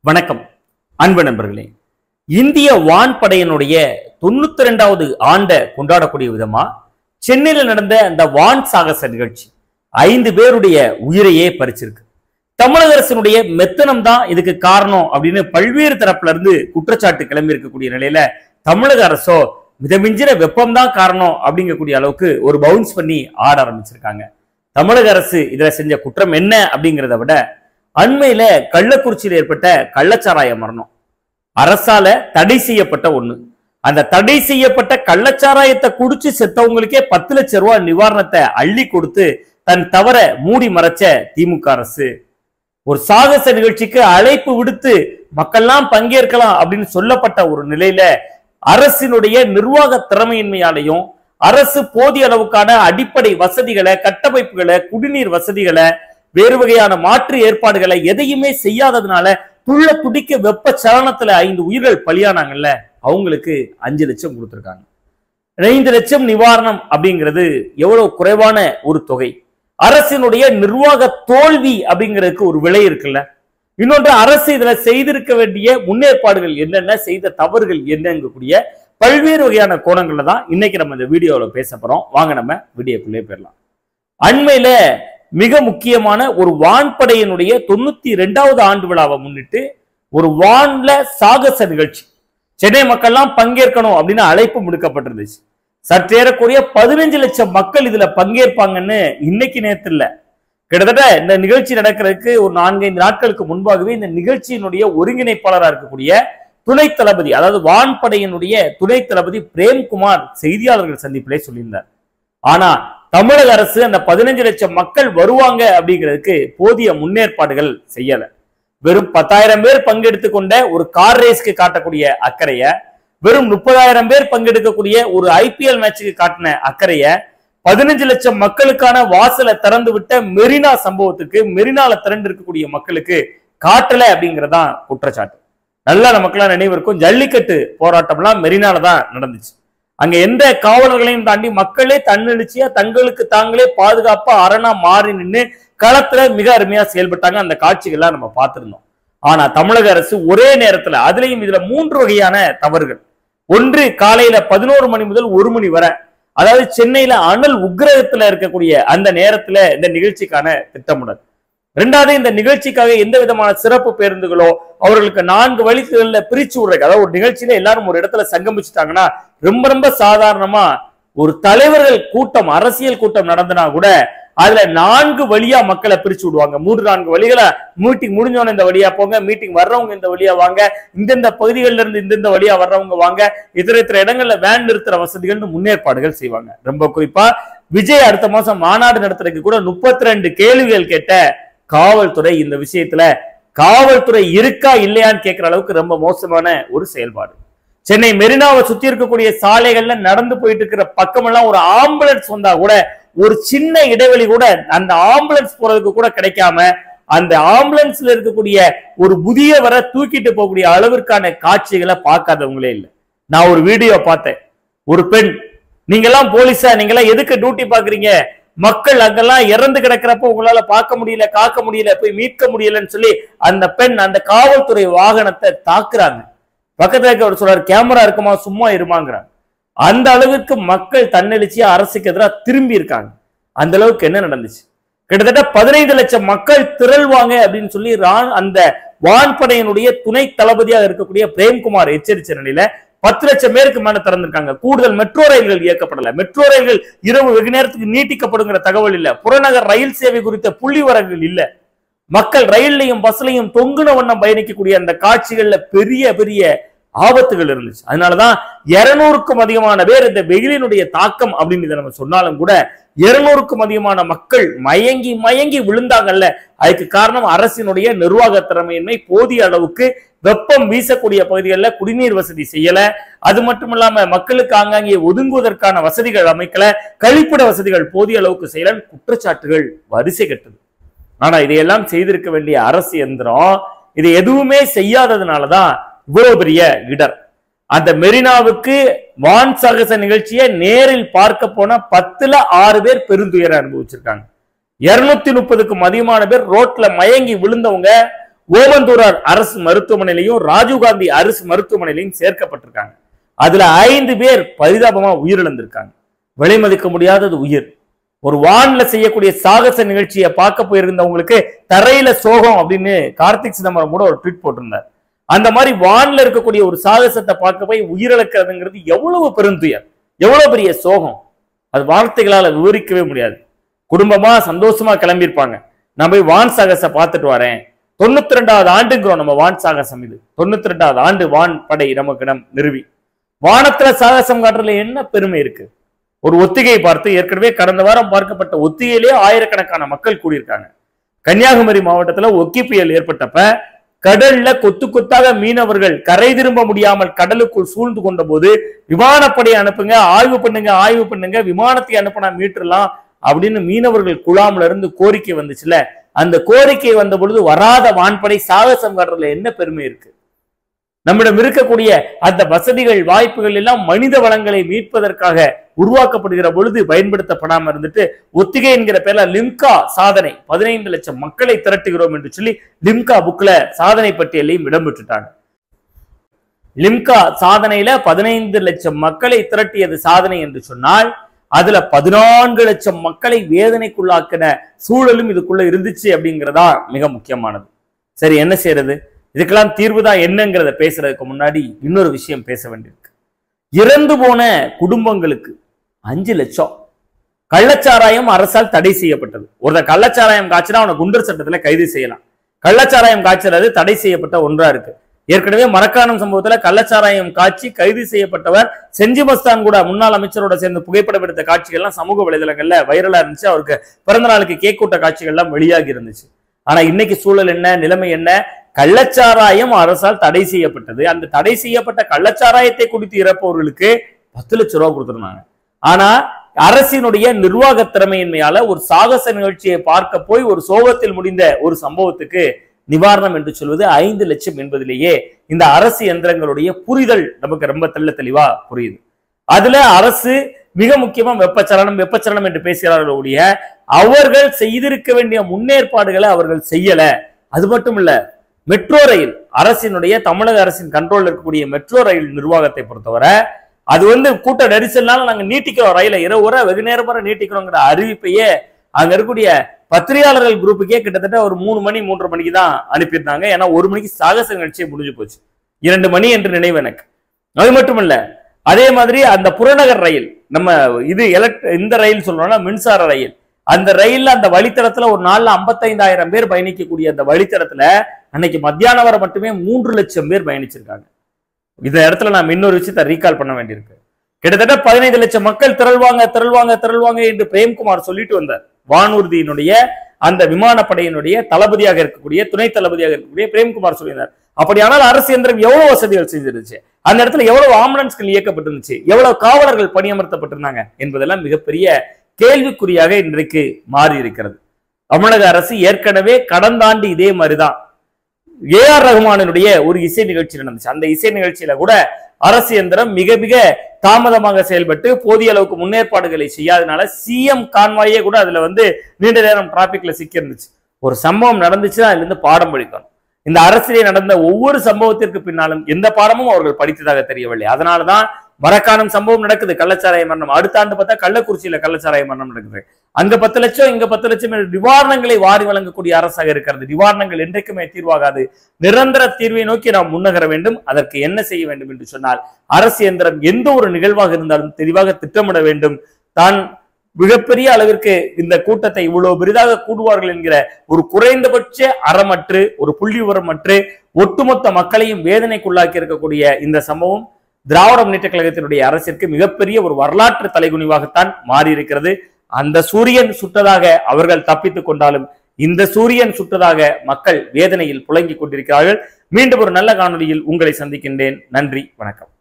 வணக்கம் அன்பு நண்பர்களே. இந்திய வான்படையினுடைய 92வது ஆண்டை கொண்டாடக்கூடிய விதமா சென்னையில நடந்த அந்த வான் சாகச நிகழ்ச்சி 5 பேருடைய உயிரையே பறிச்சிருக்கு. தமிழக அரசினுடைய மெத்தனம் தான் இதுக்கு காரணம் அப்படின்னு பல்வேறு தரப்புல இருந்து குற்றச்சாட்டு கிளம்பி இருக்கக்கூடிய நிலையில தமிழக அரசோ மிதமிஞ்சின வெப்பம் தான் காரணம் அப்படிங்கக்கூடிய அளவுக்கு ஒரு பவுன்ஸ் பண்ணி ஆட ஆரம்பிச்சிருக்காங்க. தமிழக அரசு இதுல செஞ்ச குற்றம் என்ன அப்படிங்கிறத விட அண்மையில கள்ளக்குறிச்சியில் ஏற்பட்ட கள்ளச்சாராய மரணம் அரசால தடை செய்யப்பட்ட ஒண்ணு. அந்த தடை செய்யப்பட்ட கள்ளச்சாராயத்தை குடிச்சு செத்தவங்களுக்கே 10 லட்சம் ரூபாய் நிவாரணத்தை அள்ளி கொடுத்து தன் தவற மூடி மறைச்ச திமுக அரசு ஒரு சாகச நிகழ்ச்சிக்கு அழைப்பு விடுத்து மக்கள்லாம் பங்கேற்கலாம் அப்படின்னு சொல்லப்பட்ட ஒரு நிலையில அரசினுடைய நிர்வாக திறமையின்மையாலையும் அரசு போதிய அளவுக்கான அடிப்படை வசதிகளை, கட்டமைப்புகளை, குடிநீர் வசதிகளை, வேறு வகையான மாற்று ஏற்பாடுகளை எதையுமே செய்யாததுனால துள்ள துடிக்க வெப்ப சலனத்துல 5 உயிர்கள் பலியானாங்கல்ல, அவங்களுக்கு 5 லட்சம் கொடுத்திருக்காங்க. 5 லட்சம் நிவாரணம் அப்படிங்கிறது எவ்வளவு குறைவான ஒரு தொகை. அரசினுடைய நிர்வாக தோல்வி அப்படிங்கிறதுக்கு ஒரு விலை இருக்குல்ல. இன்னொன்று, அரசு இதுல செய்திருக்க வேண்டிய முன்னேற்பாடுகள் என்னென்ன, செய்த தவறுகள் என்னங்கக்கூடிய பல்வேறு வகையான கோணங்கள்ல தான் இன்னைக்கு நம்ம இந்த வீடியோவில் பேச போறோம். வாங்க நம்ம வீடியோக்குள்ளே போயிடலாம். அண்மையில மிக முக்கியமான ஒரு வான்படையினுடைய 92வது ஆண்டு விழாவை முன்னிட்டு ஒரு வான்ல சாகச நிகழ்ச்சி சென்னை மக்கள்லாம் பங்கேற்கணும் அப்படின்னு அழைப்பு விடுக்கப்பட்டிருந்துச்சு. சற்றேறக்குரிய 15 லட்சம் மக்கள் இதுல பங்கேற்பாங்கன்னு இன்னைக்கு நேத்து இல்ல, கிட்டத்தட்ட இந்த நிகழ்ச்சி நடக்கிறதுக்கு ஒரு 4-5 நாட்களுக்கு முன்பாகவே இந்த நிகழ்ச்சியினுடைய ஒருங்கிணைப்பாளராக இருக்கக்கூடிய துணை தளபதி, அதாவது வான்படையினுடைய துணை தளபதி பிரேம்குமார் செய்தியாளர்கள் சந்திப்பிலே சொல்லியிருந்தார். ஆனா தமிழக அரசு அந்த 15 லட்சம் மக்கள் வருவாங்க அப்படிங்கிறதுக்கு போதிய முன்னேற்பாடுகள் செய்யல. வெறும் 10,000 பேர் பங்கெடுத்து கொண்ட ஒரு கார் ரேஸ்க்கு காட்டக்கூடிய அக்கறைய, வெறும் 30,000 பேர் பங்கெடுக்கக்கூடிய ஒரு IPL மேட்சுக்கு காட்டின அக்கறைய 15 லட்சம் மக்களுக்கான வாசலை திறந்து விட்ட மெரினா சம்பவத்துக்கு, மெரினால திரண்டு இருக்கக்கூடிய மக்களுக்கு காட்டல அப்படிங்கறதான் குற்றச்சாட்டு. நல்லா நமக்கெல்லாம் நினைவு இருக்கும், ஜல்லிக்கட்டு போராட்டம்லாம் மெரினால தான் நடந்துச்சு. அங்க எந்த காவலர்களையும் தாண்டி மக்களே தன்னெழுச்சியா தங்களுக்கு தாங்களே பாதுகாப்பா அரணா மாறி நின்று களத்துல மிக அருமையா செயல்பட்டாங்க. அந்த காட்சிகள்லாம் நம்ம பார்த்திருந்தோம். ஆனா தமிழக அரசு ஒரே நேரத்துல, அதுலயும் இதுல 3 வகையான தவறுகள். ஒன்று, காலையில 11 மணி முதல் 1 மணி வரை, அதாவது சென்னையில அனல் உக்கிரகத்துல இருக்கக்கூடிய அந்த நேரத்துல இந்த நிகழ்ச்சிக்கான திட்டமிடல். 2வது, இந்த நிகழ்ச்சிக்காக எந்த விதமான சிறப்பு பேருந்துகளோ அவர்களுக்கு 4 வழிகளில் பிரிச்சு விடுறது. அதாவது ஒரு நிகழ்ச்சியில எல்லாரும் ஒரு இடத்துல சங்கமிச்சுட்டாங்கன்னா ரொம்ப சாதாரணமா ஒரு தலைவர்கள் கூட்டம், அரசியல் கூட்டம் நடந்தனா கூட அதுல 4 வழியா மக்களை பிரிச்சு விடுவாங்க. 3-4 வழிகளை, மீட்டிங் முடிஞ்சோன்னு இந்த வழியா போங்க, மீட்டிங் வர்றவங்க இந்த வழியா வாங்க, இந்தந்த பகுதிகளில இருந்து இந்தந்த வழியா வர்றவங்க வாங்க, இதர இடங்கள்ல வேன் நிறுத்துற வசதிகள்னு முன்னேற்பாடுகள் செய்வாங்க. ரொம்ப குறிப்பா விஜய் அடுத்த மாசம் மாநாடு நடத்துறதுக்கு கூட 32 கேள்விகள் கேட்ட காவல்துறை இந்த விஷயத்துல காவல்துறை இருக்கா இல்லையான்னு கேட்கிற அளவுக்கு ரொம்ப மோசமான ஒரு செயல்பாடு. சென்னை மெரினாவை சுத்தி இருக்கக்கூடிய சாலைகள்ல நடந்து போயிட்டு இருக்கிற பக்கமெல்லாம் ஒரு ஆம்புலன்ஸ் வந்தா கூட ஒரு சின்ன இடைவெளி கூட அந்த ஆம்புலன்ஸ் போறதுக்கு கூட கிடைக்காம அந்த ஆம்புலன்ஸ்ல இருக்கக்கூடிய ஒரு முதியவரை தூக்கிட்டு போகக்கூடிய அளவிற்கான காட்சிகளை பார்க்காதவங்களே இல்லை. நான் ஒரு வீடியோ பார்த்தேன். ஒரு பெண், நீங்கெல்லாம் போலீஸா, நீங்கெல்லாம் எதுக்கு டியூட்டி பாக்குறீங்க, மக்கள் அங்கெல்லாம் இறந்து கிடக்கிறப்ப உங்களால பார்க்க முடியல, காக்க முடியல, போய் மீட்க முடியலன்னு சொல்லி அந்த பெண் அந்த காவல்துறை வாகனத்தை தாக்குறாங்க. பக்கத்துல இருக்க சொல்றாரு, கேமரா இருக்குமா, சும்மா இருமாங்கிறாங்க. அந்த அளவுக்கு மக்கள் தன்னெழுச்சியா அரசுக்கு எதிராக திரும்பி இருக்காங்க. அந்த அளவுக்கு என்ன நடந்துச்சு, கிட்டத்தட்ட 15 லட்சம் மக்கள் திரள்வாங்க அப்படின்னு சொல்லி அந்த வான்படையினுடைய துணை தளபதியாக இருக்கக்கூடிய பிரேம்குமார் எச்சரிச்ச நிலையில 10 லட்சம் பேருக்கு மேல திறந்திருக்காங்க. கூடுதல் மெட்ரோ ரயில்கள் இயக்கப்படல. மெட்ரோ ரயில்கள் இரவு வெகு நேரத்துக்கு நீட்டிக்கப்படுங்கிற தகவல் இல்ல. புறநகர் ரயில் சேவை குறித்த புள்ளி வரங்கள் இல்ல. மக்கள் ரயில்லையும் பஸ்லையும் தொங்குன வண்ணம் பயணிக்கக்கூடிய அந்த காட்சிகள்ல பெரிய ஆபத்துகள் இருந்துச்சு. அதனாலதான் 200க்கும் அதிகமான பேர் இந்த வெயிலினுடைய தாக்கம் அப்படின்னு இதை நம்ம சொன்னாலும் கூட 200க்கும் அதிகமான மக்கள் மயங்கி விழுந்தாங்கல்ல. அதுக்கு காரணம் அரசினுடைய நிர்வாக திறமையின்மை. போதிய அளவுக்கு வெப்பம் வீசக்கூடிய பகுதிகளில் குடிநீர் வசதி செய்யல. அது மட்டும் இல்லாம மக்களுக்கு ஆங்காங்கே ஒதுங்குவதற்கான வசதிகள் அமைக்கல, கழிப்பிட வசதிகள் போதிய அளவுக்கு செய்யல, குற்றச்சாட்டுகள் வரிசை கட்டுது. ஆனா இதையெல்லாம் செய்திருக்க வேண்டிய அரசு எந்திரம் இதை எதுவுமே செய்யாததுனாலதான் இவ்வளவு பெரிய இடர். அந்த மெரினாவுக்கு வான் சாகச நிகழ்ச்சியை நேரில் பார்க்க போன 10ல் 6 பேர் பெருந்துயர அனுபவிச்சிருக்காங்க. 230க்கும் அதிகமான பேர் ரோட்ல மயங்கி விழுந்தவங்க ஓமந்தூரார் அரசு மருத்துவமனையிலையும் ராஜீவ்காந்தி அரசு மருத்துவமனையிலையும் சேர்க்கப்பட்டிருக்காங்க. அதுல 5 பேர் பரிதாபமா உயிரிழந்திருக்காங்க. விலை மதிக்க முடியாதது உயிர். ஒரு வான்ல செய்யக்கூடிய சாகச நிகழ்ச்சியை பார்க்க போயிருந்தவங்களுக்கு தரையில சோகம் அப்படின்னு கார்த்திக் சிதம்பரம் கூட ஒரு ட்வீட் போட்டிருந்தார். அந்த மாதிரி வான்ல இருக்கக்கூடிய ஒரு சாகசத்தை பார்க்க போய் உயிரிழக்கிறதுங்கிறது எவ்வளவு பெருந்துயர், எவ்வளவு பெரிய சோகம், அது வார்த்தைகளால விவரிக்கவே முடியாது. குடும்பமா சந்தோஷமா கிளம்பியிருப்பாங்க. நான் போய் வான் சாகச பார்த்துட்டு வரேன். 92வது ஆண்டுங்கிறோம் நம்ம வான் சாகசம். இது 92வது ஆண்டு வான் படை நமக்கு நிறுவி வானத்துல சாகசம் காட்டுறதுல என்ன பெருமை இருக்கு? ஒரு ஒத்திகையை பார்த்து, ஏற்கனவே கடந்த வாரம் பார்க்கப்பட்ட ஒத்திகையிலே ஆயிரக்கணக்கான மக்கள் கூடியிருக்காங்க. கன்னியாகுமரி மாவட்டத்துல ஒக்கி புயல் ஏற்பட்டப்ப கடல்ல கொத்து கொத்தாக மீனவர்கள் கரை திரும்ப முடியாமல் கடலுக்குள் சூழ்ந்து கொண்ட போது விமானப்படை அனுப்புங்க, ஆய்வு பண்ணுங்க, விமானத்தை அனுப்பினா மீட்டரலாம் அப்படின்னு மீனவர்கள் குழாம்ல இருந்து கோரிக்கை வந்துச்சுல. அந்த கோரிக்கை வந்த பொழுது வராத வான்படை சாகசம் காட்டுறதுல என்ன பெருமை இருக்கு? நம்மிடம் இருக்கக்கூடிய அந்த வசதிகள் வாய்ப்புகள் எல்லாம் மனித வளங்களை மீட்பதற்காக உருவாக்கப்படுகிற பொழுது பயன்படுத்தப்படாம இருந்துட்டு ஒத்திகை என்கிற பேர்ல லிம்கா சாதனை 15 லட்சம் மக்களை திரட்டுகிறோம் என்று சொல்லி லிம்கா புக்ல சாதனை பட்டியலையும் இடம்பெற்றுட்டாங்க. லிம்கா சாதனையில 15 லட்சம் மக்களை திரட்டியது சாதனை என்று சொன்னால் அதுல 14 லட்சம் மக்களை வேதனைக்குள்ளாக்கின சூழலும் இதுக்குள்ள இருந்துச்சு அப்படிங்கிறதா மிக முக்கியமானது. சரி, என்ன செய்யறது? இதுக்கெல்லாம் தீர்வுதான் என்னங்கிறத பேசுறதுக்கு முன்னாடி இன்னொரு விஷயம் பேச வேண்டியிருக்கு. இறந்து போன குடும்பங்களுக்கு 5 லட்சம். கள்ளச்சாராயம் அரசால் தடை செய்யப்பட்டது. ஒருத்தர் கள்ளச்சாராயம் காய்ச்சினா அவனை குண்டர் சட்டத்துல கைது செய்யலாம். கள்ளச்சாராயம் காய்ச்சறது தடை செய்யப்பட்ட ஒன்றா இருக்கு. ஏற்கனவே மரக்காணம் சம்பவத்துல கள்ளச்சாராயம் காட்சி கைது செய்யப்பட்டவர் செஞ்சி மஸ்தான் கூட முன்னாள் அமைச்சரோட சேர்ந்து புகைப்படம் எடுத்த காட்சிகள்லாம் சமூக வலைதளங்கள்ல வைரலா இருந்துச்சு. அவருக்கு பிறந்த நாளுக்கு கேக் கூட்ட காட்சிகள்லாம் வெளியாகி இருந்துச்சு. ஆனா இன்னைக்கு சூழல் என்ன, நிலைமை என்ன? கள்ளச்சாராயம் அரசால் தடை செய்யப்பட்டது. அந்த தடை செய்யப்பட்ட கள்ளச்சாராயத்தை குடித்து இறப்பவர்களுக்கு 10 லட்சம் ரூபாய் கொடுத்திருந்தாங்க. ஆனா அரசினுடைய நிர்வாக திறமையின்மையால ஒரு சாகச நிகழ்ச்சியை பார்க்க போய் ஒரு சோகத்தில் முடிந்த ஒரு சம்பவத்துக்கு நிவாரணம் என்று சொல்வது 5 லட்சம் என்பதிலேயே இந்த அரசு எந்திரங்களுடைய புரிதல் நமக்கு ரொம்ப தெளிவா புரியுது. அதுல அரசு மிக முக்கியமா வெப்பச்சலனம் என்று பேசுகிறார்களுடைய அவர்கள் செய்திருக்க வேண்டிய முன்னேற்பாடுகளை அவர்கள் செய்யல. அது மட்டும் இல்ல, மெட்ரோ ரயில் அரசினுடைய தமிழக அரசின் கண்ட்ரோல் இருக்கக்கூடிய மெட்ரோ ரயில் நிர்வாகத்தை பொறுத்தவரை அது கூட்ட நெரிசல்னால நாங்க நீட்டிக்கிறோம், ரயில இரவு வெகு நேரம் வரை நீட்டிக்கிறோங்கிற அறிவிப்பையே அங்க இருக்கக்கூடிய பத்திரிகையாளர்கள் குரூப்புக்கே கிட்டத்தட்ட ஒரு 3 மணி 3:30 மணிக்கு தான் அனுப்பியிருந்தாங்க. ஏன்னா 1 மணிக்கு சாகச நிகழ்ச்சியை முடிஞ்சு போச்சு. 2 மணி என்று நினைவு எனக்கு. அது மட்டும் இல்ல, அதே மாதிரி அந்த புறநகர் ரயில், நம்ம இந்த ரயில் சொல்றோம்னா மின்சார ரயில், அந்த ரயில்ல அந்த வழித்தடத்துல ஒரு நாள்ல 55,000 பேர் பயணிக்கக்கூடிய அந்த வழித்தடத்துல அன்னைக்கு மத்தியானம் வரை மட்டுமே 3 லட்சம் பேர் பயணிச்சிருக்காங்க. இந்த இடத்துல நாம் இன்னொரு விஷயத்தை ரீகால் பண்ண வேண்டியிருக்கு. கிட்டத்தட்ட 15 லட்சம் மக்கள் திரள்வாங்க என்று பிரேம்குமார் சொல்லிட்டு வந்தார். வானூர்தியினுடைய அந்த விமானப்படையினுடைய தளபதியாக இருக்கக்கூடிய துணை தளபதியாக இருக்கக்கூடிய பிரேம்குமார் சொல்லியிருந்தார். அப்படியானால் அரசு இயந்திரம் எவ்வளவு வசதிகள் செஞ்சிருச்சு, அந்த இடத்துல எவ்வளவு ஆம்புலன்ஸ்கள் இயக்கப்பட்டிருந்துச்சு, எவ்வளவு காவலர்கள் பணியமர்த்தப்பட்டிருந்தாங்க என்பதெல்லாம் மிகப்பெரிய கேள்விக்குறியாக இன்றைக்கு மாறி இருக்கிறது. தமிழக அரசு ஏற்கனவே கடந்த ஆண்டு இதே மாதிரிதான் ஏஆர் ரஹ்மானுடைய ஒரு இசை நிகழ்ச்சி நடந்துச்சு. அந்த இசை நிகழ்ச்சியில கூட அரசு இயந்திரம் மிக மிக தாமதமாக செயல்பட்டு போதிய அளவுக்கு முன்னேற்பாடுகளை செய்யாதனால சிஎம் கான்வாயே கூட அதுல நீண்ட நேரம் டிராபிக்ல சிக்கி இருந்துச்சு. ஒரு சம்பவம் நடந்துச்சுன்னா அதுல இருந்து பாடம் படிக்கணும். இந்த அரசிலே நடந்த ஒவ்வொரு சம்பவத்திற்கு பின்னாலும் எந்த பாடமும் அவர்கள் படித்ததாக தெரியவில்லை. அதனாலதான் மரக்காணம் சம்பவம் நடக்குது, கள்ளச்சாராய மரணம். அடுத்த ஆண்டு பார்த்தா கள்ளக்குறிச்சியில கள்ளச்சாராய மரணம் நடக்குது. அங்க 10 லட்சம் இங்க 10 லட்சம் நிவாரணங்களை வாரி வழங்கக்கூடிய அரசாக இருக்கிறது. நிவாரணங்கள் என்றைக்குமே தீர்வாகாது. நிரந்தர தீர்வை நோக்கி நாம் முன்னகர வேண்டும். அதற்கு என்ன செய்ய வேண்டும் என்று சொன்னால் அரசு இயந்திரம் எந்த ஒரு நிகழ்வாக இருந்தாலும் தெளிவாக திட்டமிட வேண்டும். தான் மிகப்பெரிய அளவிற்கு இந்த கூட்டத்தை இவ்வளவு பெரிதாக கூடுவார்கள் என்கிற ஒரு குறைந்தபட்ச அறமற்று ஒரு புள்ளி விவரமற்று ஒட்டுமொத்த மக்களையும் வேதனைக்குள்ளாக்கி இருக்கக்கூடிய இந்த சம்பவம் திராவிட முன்னேற்ற கழகத்தினுடைய அரசிற்கு மிகப்பெரிய ஒரு வரலாற்று தலைகுனிவாகத்தான் மாறி இருக்கிறது. அந்த சூரியன் சுட்டதாக அவர்கள் தப்பித்துக் கொண்டாலும் இந்த சூரியன் சுட்டதாக மக்கள் வேதனையில் புலங்கிக் கொண்டிருக்கிறார்கள். மீண்டும் ஒரு நல்ல காணொலியில் உங்களை சந்திக்கின்றேன். நன்றி, வணக்கம்.